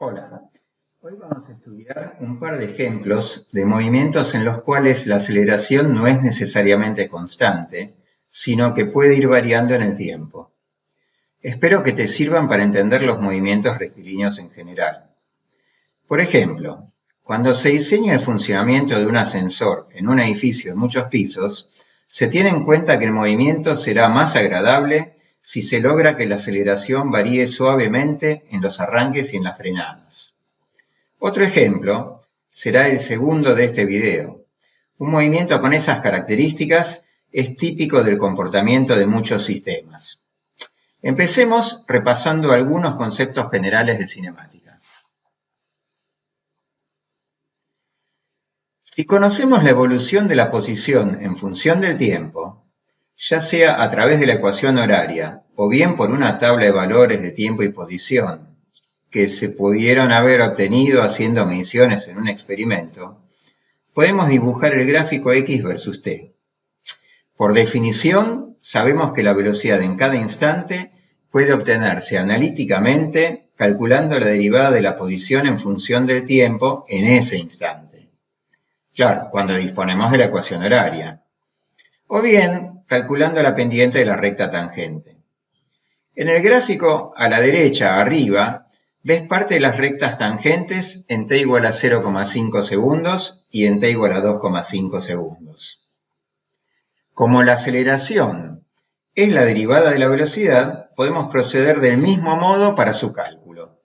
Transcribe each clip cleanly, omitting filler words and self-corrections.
Hola, hoy vamos a estudiar un par de ejemplos de movimientos en los cuales la aceleración no es necesariamente constante, sino que puede ir variando en el tiempo. Espero que te sirvan para entender los movimientos rectilíneos en general. Por ejemplo, cuando se diseña el funcionamiento de un ascensor en un edificio de muchos pisos, se tiene en cuenta que el movimiento será más agradable si se logra que la aceleración varíe suavemente en los arranques y en las frenadas. Otro ejemplo será el segundo de este video. Un movimiento con esas características es típico del comportamiento de muchos sistemas. Empecemos repasando algunos conceptos generales de cinemática. Si conocemos la evolución de la posición en función del tiempo, ya sea a través de la ecuación horaria o bien por una tabla de valores de tiempo y posición que se pudieron haber obtenido haciendo mediciones en un experimento, podemos dibujar el gráfico X versus T. Por definición, sabemos que la velocidad en cada instante puede obtenerse analíticamente calculando la derivada de la posición en función del tiempo en ese instante. Claro, cuando disponemos de la ecuación horaria. O bien, calculando la pendiente de la recta tangente. En el gráfico a la derecha, arriba, ves parte de las rectas tangentes en t igual a 0,5 segundos y en t igual a 2,5 segundos. Como la aceleración es la derivada de la velocidad, podemos proceder del mismo modo para su cálculo.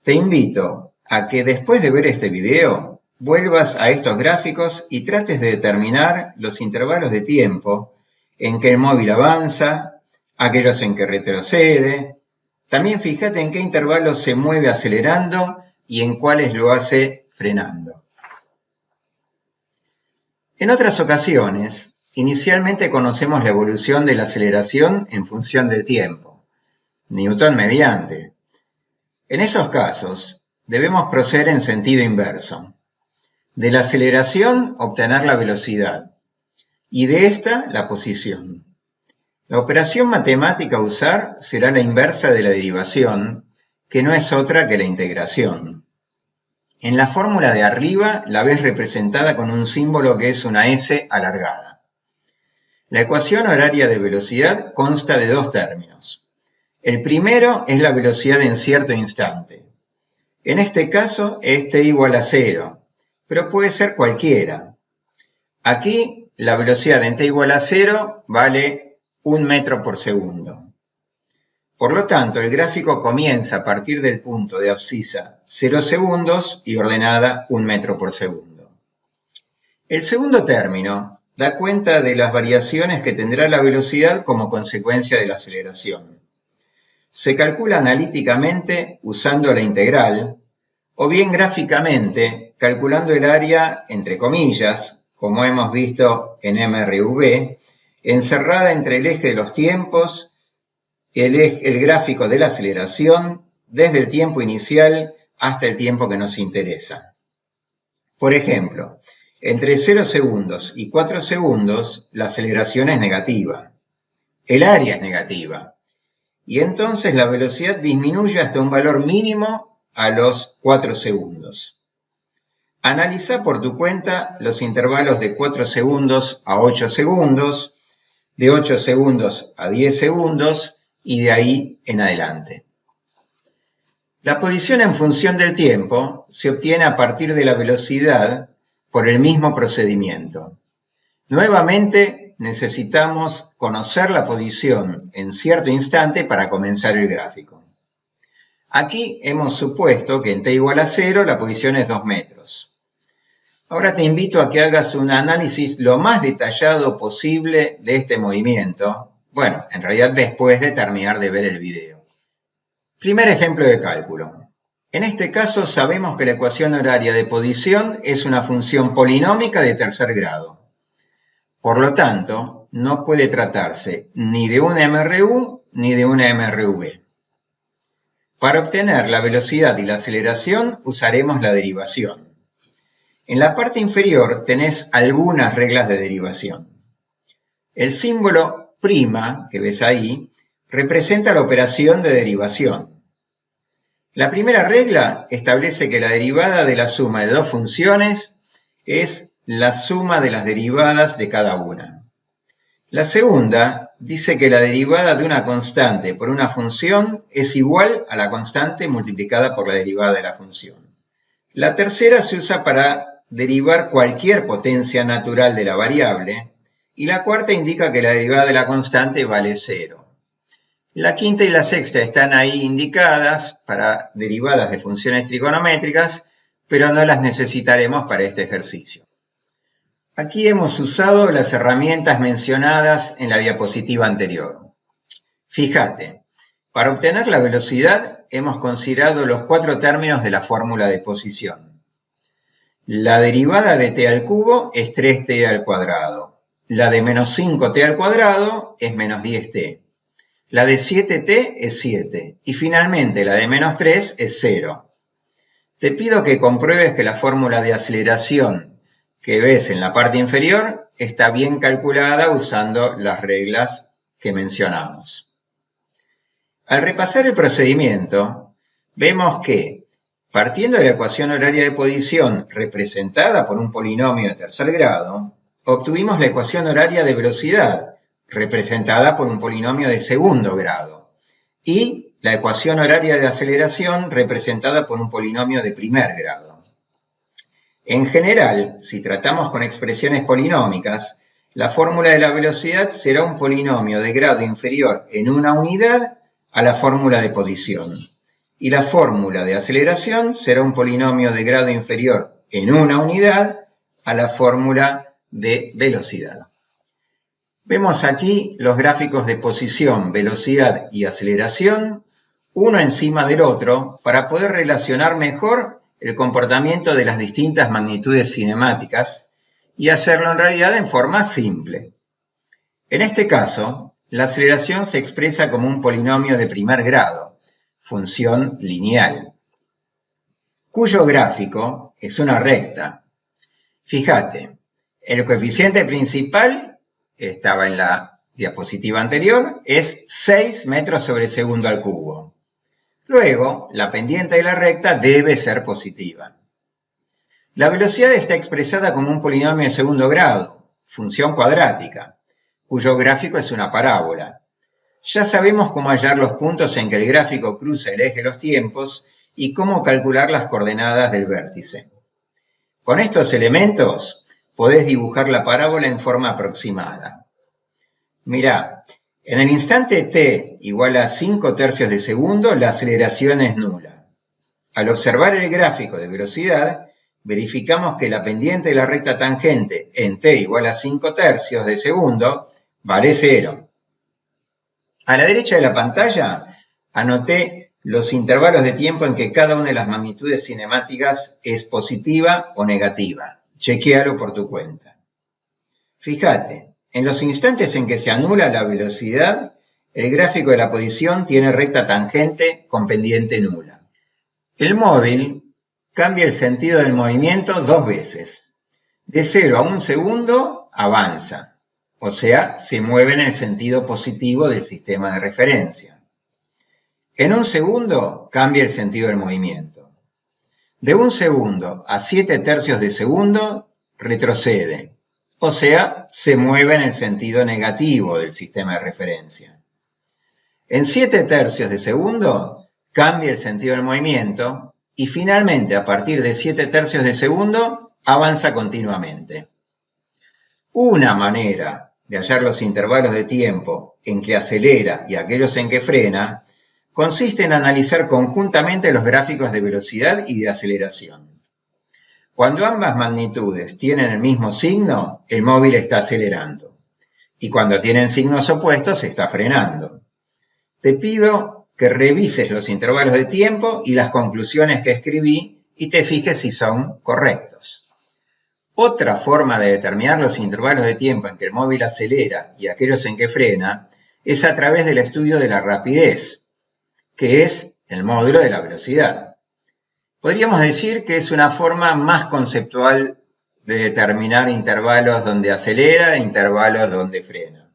Te invito a que después de ver este video, vuelvas a estos gráficos y trates de determinar los intervalos de tiempo en que el móvil avanza, aquellos en que retrocede. También fíjate en qué intervalos se mueve acelerando y en cuáles lo hace frenando. En otras ocasiones, inicialmente conocemos la evolución de la aceleración en función del tiempo, Newton mediante. En esos casos, debemos proceder en sentido inverso. De la aceleración obtener la velocidad y de esta la posición. La operación matemática a usar será la inversa de la derivación, que no es otra que la integración. En la fórmula de arriba la ves representada con un símbolo que es una S alargada. La ecuación horaria de velocidad consta de dos términos. El primero es la velocidad en cierto instante. En este caso es t igual a 0, pero puede ser cualquiera. Aquí la velocidad en t igual a 0 vale 1 metro por segundo. Por lo tanto, el gráfico comienza a partir del punto de abscisa 0 segundos y ordenada 1 metro por segundo. El segundo término da cuenta de las variaciones que tendrá la velocidad como consecuencia de la aceleración. Se calcula analíticamente usando la integral o bien gráficamente calculando el área entre comillas, como hemos visto en MRV, encerrada entre el eje de los tiempos, el gráfico de la aceleración, desde el tiempo inicial hasta el tiempo que nos interesa. Por ejemplo, entre 0 segundos y 4 segundos, la aceleración es negativa. El área es negativa. Y entonces la velocidad disminuye hasta un valor mínimo a los 4 segundos. Analiza por tu cuenta los intervalos de 4 segundos a 8 segundos, de 8 segundos a 10 segundos y de ahí en adelante. La posición en función del tiempo se obtiene a partir de la velocidad por el mismo procedimiento. Nuevamente necesitamos conocer la posición en cierto instante para comenzar el gráfico. Aquí hemos supuesto que en t igual a 0 la posición es 2 metros. Ahora te invito a que hagas un análisis lo más detallado posible de este movimiento. Bueno, en realidad después de terminar de ver el video. Primer ejemplo de cálculo. En este caso sabemos que la ecuación horaria de posición es una función polinómica de tercer grado. Por lo tanto, no puede tratarse ni de una MRU ni de una MRV. Para obtener la velocidad y la aceleración usaremos la derivación. En la parte inferior tenés algunas reglas de derivación. El símbolo prima, que ves ahí, representa la operación de derivación. La primera regla establece que la derivada de la suma de dos funciones es la suma de las derivadas de cada una. La segunda dice que la derivada de una constante por una función es igual a la constante multiplicada por la derivada de la función. La tercera se usa para derivar cualquier potencia natural de la variable, y la cuarta indica que la derivada de la constante vale 0. La quinta y la sexta están ahí indicadas para derivadas de funciones trigonométricas, pero no las necesitaremos para este ejercicio. Aquí hemos usado las herramientas mencionadas en la diapositiva anterior. Fíjate, para obtener la velocidad hemos considerado los 4 términos de la fórmula de posición. La derivada de t al cubo es 3t al cuadrado. La de menos 5t al cuadrado es menos 10t. La de 7t es 7. Y finalmente la de menos 3 es 0. Te pido que compruebes que la fórmula de aceleración que ves en la parte inferior está bien calculada usando las reglas que mencionamos. Al repasar el procedimiento, vemos que, partiendo de la ecuación horaria de posición representada por un polinomio de tercer grado, obtuvimos la ecuación horaria de velocidad, representada por un polinomio de segundo grado, y la ecuación horaria de aceleración, representada por un polinomio de primer grado. En general, si tratamos con expresiones polinómicas, la fórmula de la velocidad será un polinomio de grado inferior en una unidad a la fórmula de posición, y la fórmula de aceleración será un polinomio de grado inferior en una unidad a la fórmula de velocidad. Vemos aquí los gráficos de posición, velocidad y aceleración, uno encima del otro, para poder relacionar mejor el comportamiento de las distintas magnitudes cinemáticas y hacerlo en realidad en forma simple. En este caso, la aceleración se expresa como un polinomio de primer grado, función lineal, cuyo gráfico es una recta. Fíjate, el coeficiente principal, estaba en la diapositiva anterior, es 6 metros sobre segundo al cubo. Luego, la pendiente de la recta debe ser positiva. La velocidad está expresada como un polinomio de segundo grado, función cuadrática, cuyo gráfico es una parábola. Ya sabemos cómo hallar los puntos en que el gráfico cruza el eje de los tiempos y cómo calcular las coordenadas del vértice. Con estos elementos podés dibujar la parábola en forma aproximada. Mirá, en el instante t igual a 5 tercios de segundo, la aceleración es nula. Al observar el gráfico de velocidad, verificamos que la pendiente de la recta tangente en t igual a 5 tercios de segundo vale 0. A la derecha de la pantalla anoté los intervalos de tiempo en que cada una de las magnitudes cinemáticas es positiva o negativa. Chequéalo por tu cuenta. Fíjate, en los instantes en que se anula la velocidad, el gráfico de la posición tiene recta tangente con pendiente nula. El móvil cambia el sentido del movimiento 2 veces. De 0 a 1 segundo avanza, o sea, se mueve en el sentido positivo del sistema de referencia. En 1 segundo cambia el sentido del movimiento. De 1 segundo a 7 tercios de segundo retrocede, o sea, se mueve en el sentido negativo del sistema de referencia. En 7 tercios de segundo cambia el sentido del movimiento y finalmente a partir de 7 tercios de segundo avanza continuamente. Una manera de hallar los intervalos de tiempo en que acelera y aquellos en que frena consiste en analizar conjuntamente los gráficos de velocidad y de aceleración. Cuando ambas magnitudes tienen el mismo signo, el móvil está acelerando. Y cuando tienen signos opuestos, está frenando. Te pido que revises los intervalos de tiempo y las conclusiones que escribí y te fijes si son correctos. Otra forma de determinar los intervalos de tiempo en que el móvil acelera y aquellos en que frena es a través del estudio de la rapidez, que es el módulo de la velocidad. Podríamos decir que es una forma más conceptual de determinar intervalos donde acelera e intervalos donde frena.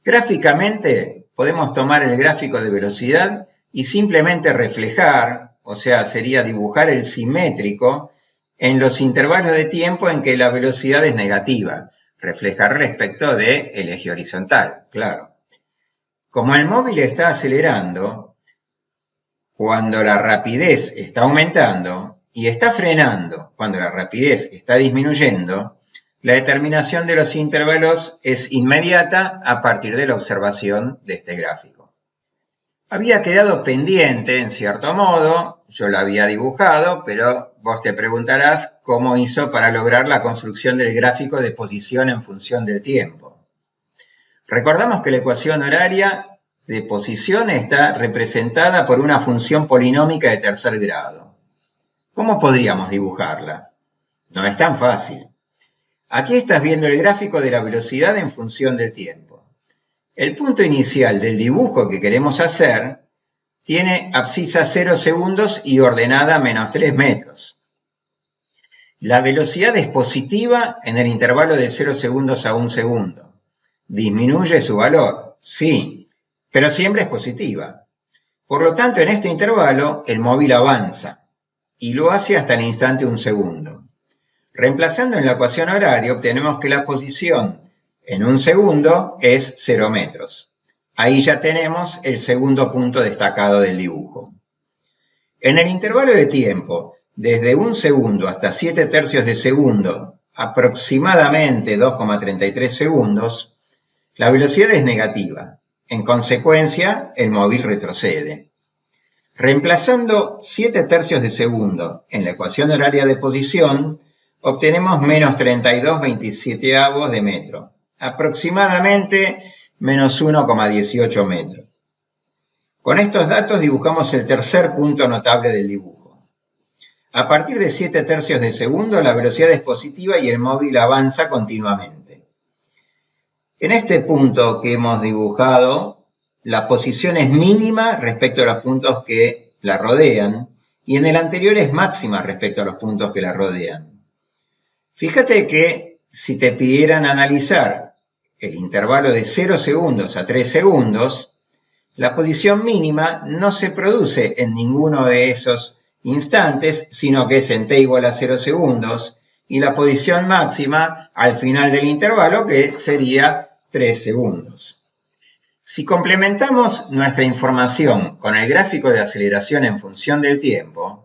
Gráficamente, podemos tomar el gráfico de velocidad y simplemente reflejar, o sea, sería dibujar el simétrico en los intervalos de tiempo en que la velocidad es negativa, reflejar respecto del eje horizontal, claro. Como el móvil está acelerando, cuando la rapidez está aumentando y está frenando cuando la rapidez está disminuyendo, la determinación de los intervalos es inmediata a partir de la observación de este gráfico. Había quedado pendiente, en cierto modo, yo lo había dibujado, pero vos te preguntarás cómo hizo para lograr la construcción del gráfico de posición en función del tiempo. Recordamos que la ecuación horaria de posición está representada por una función polinómica de tercer grado. ¿Cómo podríamos dibujarla? No es tan fácil. Aquí estás viendo el gráfico de la velocidad en función del tiempo. El punto inicial del dibujo que queremos hacer tiene abscisa 0 segundos y ordenada menos 3 metros. La velocidad es positiva en el intervalo de 0 segundos a 1 segundo. ¿Disminuye su valor? Sí, pero siempre es positiva. Por lo tanto, en este intervalo, el móvil avanza y lo hace hasta el instante 1 segundo. Reemplazando en la ecuación horaria, obtenemos que la posición en 1 segundo es 0 metros. Ahí ya tenemos el segundo punto destacado del dibujo. En el intervalo de tiempo, desde 1 segundo hasta 7 tercios de segundo, aproximadamente 2,33 segundos, la velocidad es negativa. En consecuencia, el móvil retrocede. Reemplazando 7 tercios de segundo en la ecuación horaria de posición, obtenemos menos 32,27 de metro, aproximadamente menos 1,18 metros. Con estos datos dibujamos el tercer punto notable del dibujo. A partir de 7 tercios de segundo, la velocidad es positiva y el móvil avanza continuamente. En este punto que hemos dibujado, la posición es mínima respecto a los puntos que la rodean, y en el anterior es máxima respecto a los puntos que la rodean. Fíjate que si te pidieran analizar el intervalo de 0 segundos a 3 segundos, la posición mínima no se produce en ninguno de esos instantes, sino que es en t igual a 0 segundos, y la posición máxima al final del intervalo, que sería 3 segundos. Si complementamos nuestra información con el gráfico de aceleración en función del tiempo,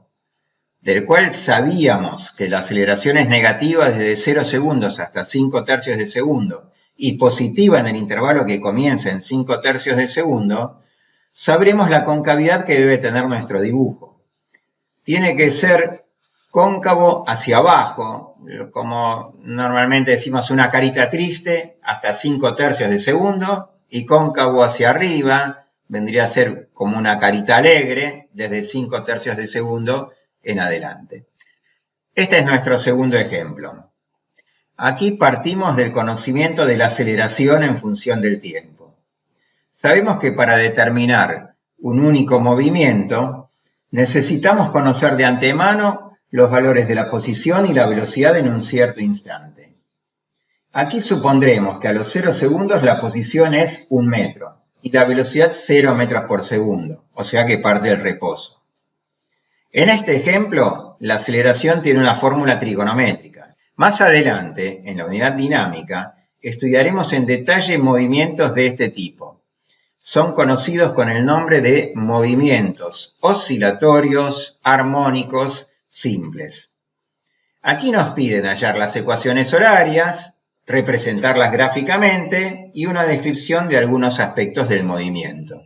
del cual sabíamos que la aceleración es negativa desde 0 segundos hasta 5 tercios de segundo y positiva en el intervalo que comienza en 5 tercios de segundo, sabremos la concavidad que debe tener nuestro dibujo. Tiene que ser cóncavo hacia abajo, como normalmente decimos una carita triste, hasta 5 tercios de segundo, y cóncavo hacia arriba, vendría a ser como una carita alegre, desde 5 tercios de segundo en adelante. Este es nuestro segundo ejemplo. Aquí partimos del conocimiento de la aceleración en función del tiempo. Sabemos que para determinar un único movimiento, necesitamos conocer de antemano los valores de la posición y la velocidad en un cierto instante. Aquí supondremos que a los 0 segundos la posición es 1 metro y la velocidad 0 metros por segundo, o sea que parte del reposo. En este ejemplo, la aceleración tiene una fórmula trigonométrica. Más adelante, en la unidad dinámica, estudiaremos en detalle movimientos de este tipo. Son conocidos con el nombre de movimientos oscilatorios, armónicos, simples. Aquí nos piden hallar las ecuaciones horarias, representarlas gráficamente y una descripción de algunos aspectos del movimiento.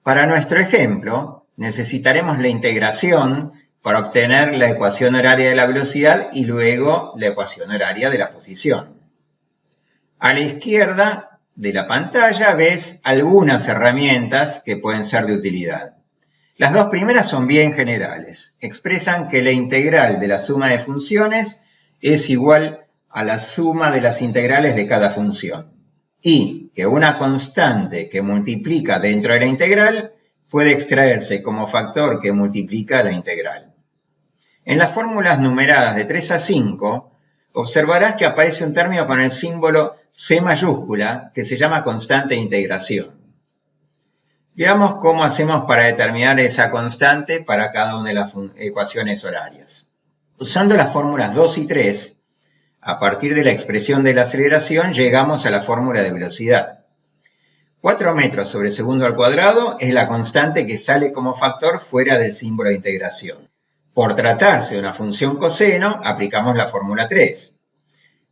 Para nuestro ejemplo, necesitaremos la integración para obtener la ecuación horaria de la velocidad y luego la ecuación horaria de la posición. A la izquierda de la pantalla ves algunas herramientas que pueden ser de utilidad. Las dos primeras son bien generales. Expresan que la integral de la suma de funciones es igual a la suma de las integrales de cada función y que una constante que multiplica dentro de la integral puede extraerse como factor que multiplica la integral. En las fórmulas numeradas de 3 a 5, observarás que aparece un término con el símbolo C mayúscula que se llama constante de integración. Veamos cómo hacemos para determinar esa constante para cada una de las ecuaciones horarias. Usando las fórmulas 2 y 3, a partir de la expresión de la aceleración llegamos a la fórmula de velocidad. 4 metros sobre segundo al cuadrado es la constante que sale como factor fuera del símbolo de integración. Por tratarse de una función coseno, aplicamos la fórmula 3.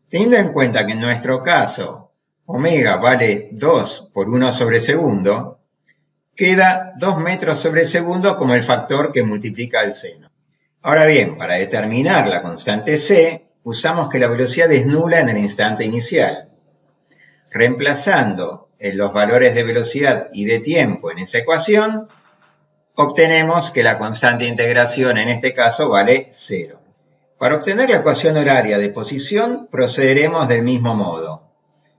Teniendo en cuenta que en nuestro caso omega vale 2 por 1 sobre segundo, queda 2 metros sobre segundo como el factor que multiplica el seno. Ahora bien, para determinar la constante c, usamos que la velocidad es nula en el instante inicial. Reemplazando los valores de velocidad y de tiempo en esa ecuación, obtenemos que la constante de integración en este caso vale 0. Para obtener la ecuación horaria de posición procederemos del mismo modo.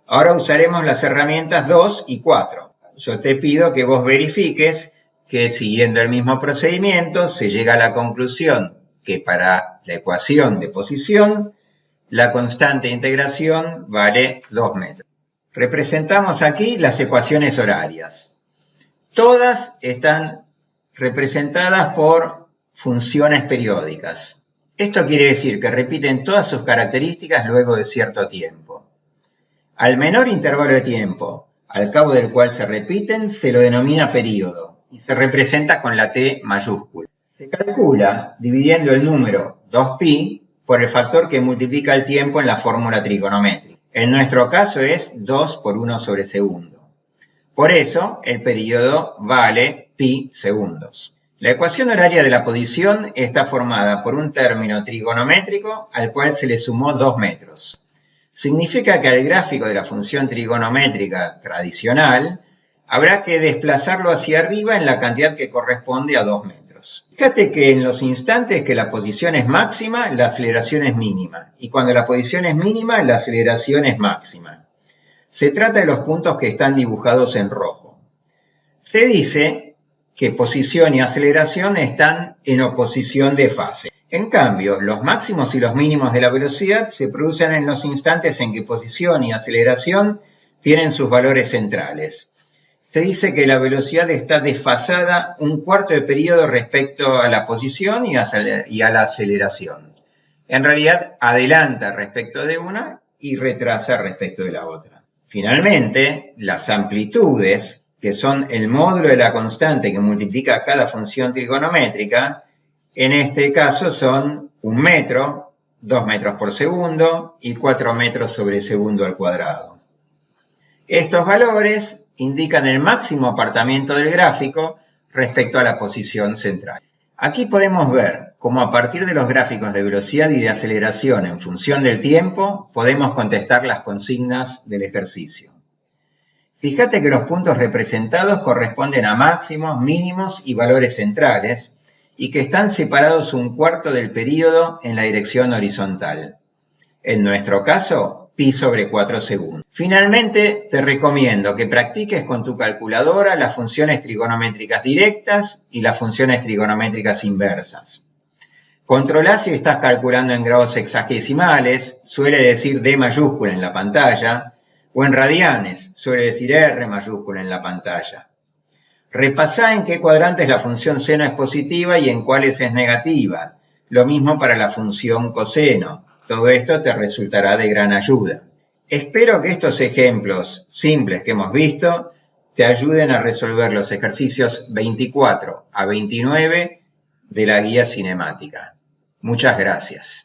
Ahora usaremos las herramientas 2 y 4. Yo te pido que vos verifiques que siguiendo el mismo procedimiento se llega a la conclusión que para la ecuación de posición la constante de integración vale 2 metros. Representamos aquí las ecuaciones horarias. Todas están representadas por funciones periódicas. Esto quiere decir que repiten todas sus características luego de cierto tiempo. Al menor intervalo de tiempo, al cabo del cual se repiten, se lo denomina período y se representa con la T mayúscula. Se calcula dividiendo el número 2pi por el factor que multiplica el tiempo en la fórmula trigonométrica. En nuestro caso es 2 por 1 sobre segundo. Por eso, el período vale pi segundos. La ecuación horaria de la posición está formada por un término trigonométrico al cual se le sumó 2 metros. Significa que al gráfico de la función trigonométrica tradicional habrá que desplazarlo hacia arriba en la cantidad que corresponde a 2 metros. Fíjate que en los instantes que la posición es máxima, la aceleración es mínima. Y cuando la posición es mínima, la aceleración es máxima. Se trata de los puntos que están dibujados en rojo. Se dice que posición y aceleración están en oposición de fase. En cambio, los máximos y los mínimos de la velocidad se producen en los instantes en que posición y aceleración tienen sus valores centrales. Se dice que la velocidad está desfasada un cuarto de periodo respecto a la posición y a la aceleración. En realidad, adelanta respecto de una y retrasa respecto de la otra. Finalmente, las amplitudes, que son el módulo de la constante que multiplica cada función trigonométrica, en este caso son 1 metro, 2 metros por segundo y 4 metros sobre segundo al cuadrado. Estos valores indican el máximo apartamiento del gráfico respecto a la posición central. Aquí podemos ver cómo a partir de los gráficos de velocidad y de aceleración en función del tiempo podemos contestar las consignas del ejercicio. Fíjate que los puntos representados corresponden a máximos, mínimos y valores centrales y que están separados un cuarto del período en la dirección horizontal. En nuestro caso, pi sobre 4 segundos. Finalmente, te recomiendo que practiques con tu calculadora las funciones trigonométricas directas y las funciones trigonométricas inversas. Controlá si estás calculando en grados sexagesimales, suele decir D mayúscula en la pantalla, o en radianes, suele decir R mayúscula en la pantalla. Repasá en qué cuadrantes la función seno es positiva y en cuáles es negativa. Lo mismo para la función coseno. Todo esto te resultará de gran ayuda. Espero que estos ejemplos simples que hemos visto te ayuden a resolver los ejercicios 24 a 29 de la guía cinemática. Muchas gracias.